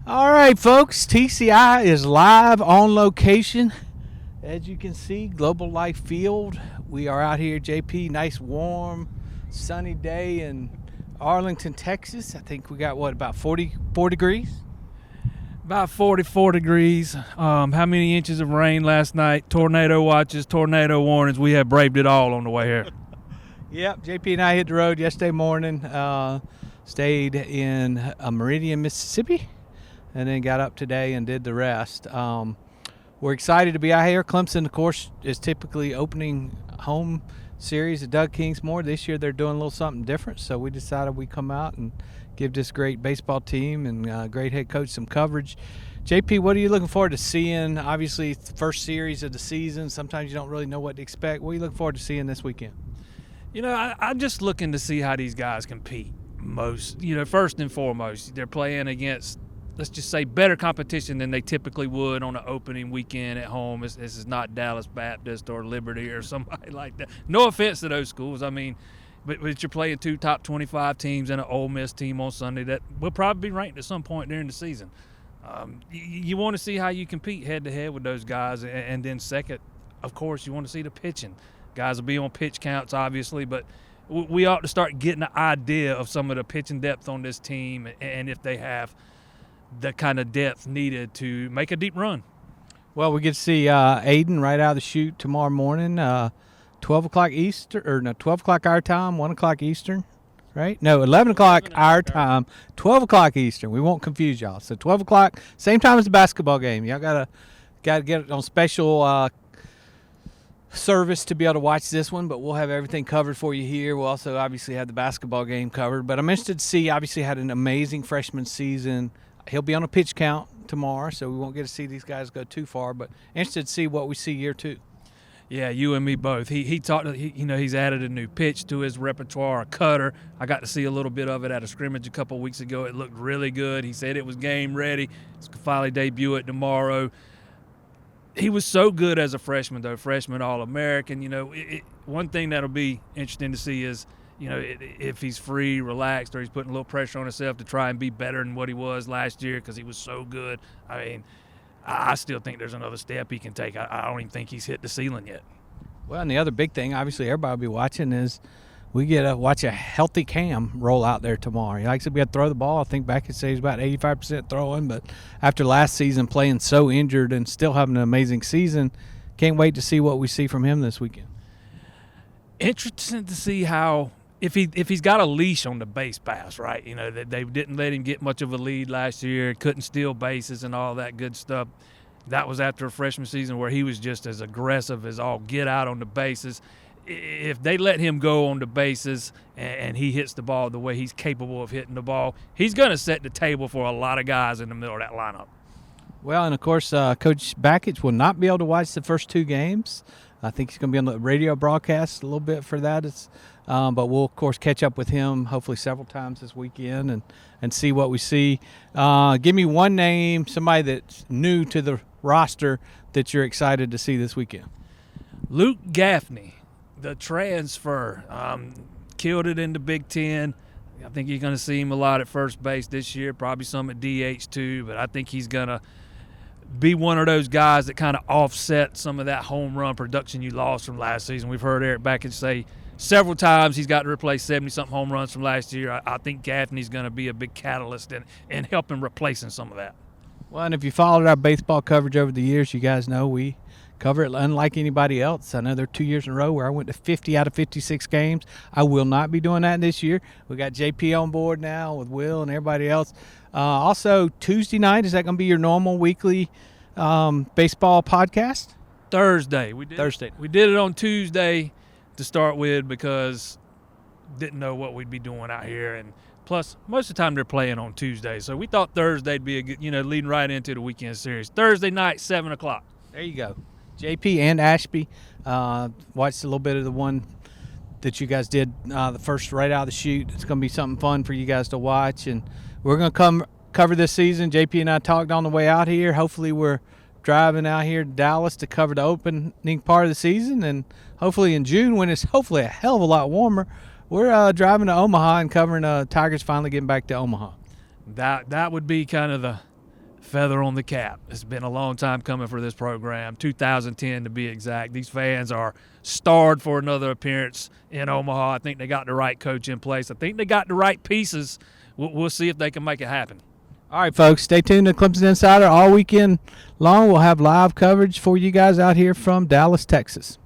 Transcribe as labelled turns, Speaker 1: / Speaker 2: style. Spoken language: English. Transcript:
Speaker 1: All right, folks, TCI is live on location. As you can see, Global Life Field. We are out here, JP, nice warm, sunny day in Arlington, Texas. I think we got, about 44 degrees?
Speaker 2: About 44 degrees. How many inches of rain last night? Tornado watches, tornado warnings. We have braved it all on the way here.
Speaker 1: Yep, JP and I hit the road yesterday morning. Stayed in Meridian, Mississippi, and then got up today and did the rest. We're excited to be out here. Clemson, of course, is typically opening home series at Doug Kingsmore. This year they're doing a little something different, so we decided we'd come out and give this great baseball team and great head coach some coverage. JP, what are you looking forward to seeing? Obviously, it's the first series of the season. Sometimes you don't really know what to expect. What are you looking forward to seeing this weekend?
Speaker 2: I'm just looking to see how these guys compete most. First and foremost, they're playing against, let's just say, better competition than they typically would on an opening weekend at home. This is not Dallas Baptist or Liberty or somebody like that. No offense to those schools. But you're playing two top 25 teams and an Ole Miss team on Sunday that will probably be ranked at some point during the season. You want to see how you compete head-to-head with those guys. And then second, of course, you want to see the pitching. Guys will be on pitch counts, obviously, but we ought to start getting an idea of some of the pitching depth on this team and if they have the kind of depth needed to make a deep run.
Speaker 1: Well, we get to see Aiden right out of the chute tomorrow morning, 12 o'clock Eastern, or no, 12 o'clock our time, 1 o'clock Eastern, right? No, 11 o'clock our time, 12 o'clock Eastern. We won't confuse y'all. So 12 o'clock, same time as the basketball game. Y'all gotta get it on special service to be able to watch this one, but we'll have everything covered for you here. We'll also obviously have the basketball game covered, but I'm interested to see, obviously had an amazing freshman season. He'll be on a pitch count tomorrow, so we won't get to see these guys go too far, but interested to see what we see year two.
Speaker 2: Yeah, you and me both. He's added a new pitch to his repertoire, a cutter. I got to see a little bit of it at a scrimmage a couple of weeks ago. It looked really good. He said it was game ready. He's going to finally debut it tomorrow. He was so good as a freshman, though, freshman All-American. One thing that'll be interesting to see is, if he's free, relaxed, or he's putting a little pressure on himself to try and be better than what he was last year because he was so good. I still think there's another step he can take. I don't even think he's hit the ceiling yet.
Speaker 1: Well, and the other big thing, obviously, everybody will be watching is we get to watch a healthy Cam roll out there tomorrow. He likes to be able to throw the ball. I think back at say he's about 85% throwing, but after last season playing so injured and still having an amazing season, can't wait to see what we see from him this weekend.
Speaker 2: Interesting to see how if he's got a leash on the base pass, right? They didn't let him get much of a lead last year, couldn't steal bases and all that good stuff. That was after a freshman season where he was just as aggressive as all get out on the bases. If they let him go on the bases and he hits the ball the way he's capable of hitting the ball, he's going to set the table for a lot of guys in the middle of that lineup.
Speaker 1: Well, and of course, Coach Backich will not be able to watch the first two games. I think he's going to be on the radio broadcast a little bit for that. But we'll, of course, catch up with him hopefully several times this weekend and see what we see. Give me one name, somebody that's new to the roster that you're excited to see this weekend.
Speaker 2: Luke Gaffney, the transfer, killed it in the Big Ten. I think you're going to see him a lot at first base this year, probably some at DH too, but I think he's going to be one of those guys that kind of offset some of that home run production you lost from last season. We've heard Eric Backich say several times he's got to replace 70-something home runs from last year. I think Gaffney's going to be a big catalyst in helping replacing some of that.
Speaker 1: Well, and if you followed our baseball coverage over the years, you guys know we cover it unlike anybody else. I know there are 2 years in a row where I went to 50 out of 56 games. I will not be doing that this year. We got JP on board now with Will and everybody else. Also, Tuesday night, is that going to be your normal weekly baseball podcast?
Speaker 2: Thursday.
Speaker 1: Thursday.
Speaker 2: We did it on Tuesday to start with because didn't know what we'd be doing out here, and plus most of the time they're playing on Tuesday, so we thought Thursday'd be a good, leading right into the weekend series. Thursday night, 7 o'clock.
Speaker 1: There you go. JP and Ashby watched a little bit of the one that you guys did the first right out of the chute. It's going to be something fun for you guys to watch, and we're going to cover this season. JP and I talked on the way out here. Hopefully we're driving out here to Dallas to cover the opening part of the season, and hopefully in June, when it's hopefully a hell of a lot warmer, we're driving to Omaha and covering Tigers finally getting back to Omaha.
Speaker 2: That would be kind of feather on the cap. It's been a long time coming for this program, 2010 to be exact. These fans are starved for another appearance in Omaha. I think they got the right coach in place. I think they got the right pieces. We'll see if they can make it happen.
Speaker 1: All right, folks, stay tuned to Clemson Insider all weekend long. We'll have live coverage for you guys out here from Dallas, Texas.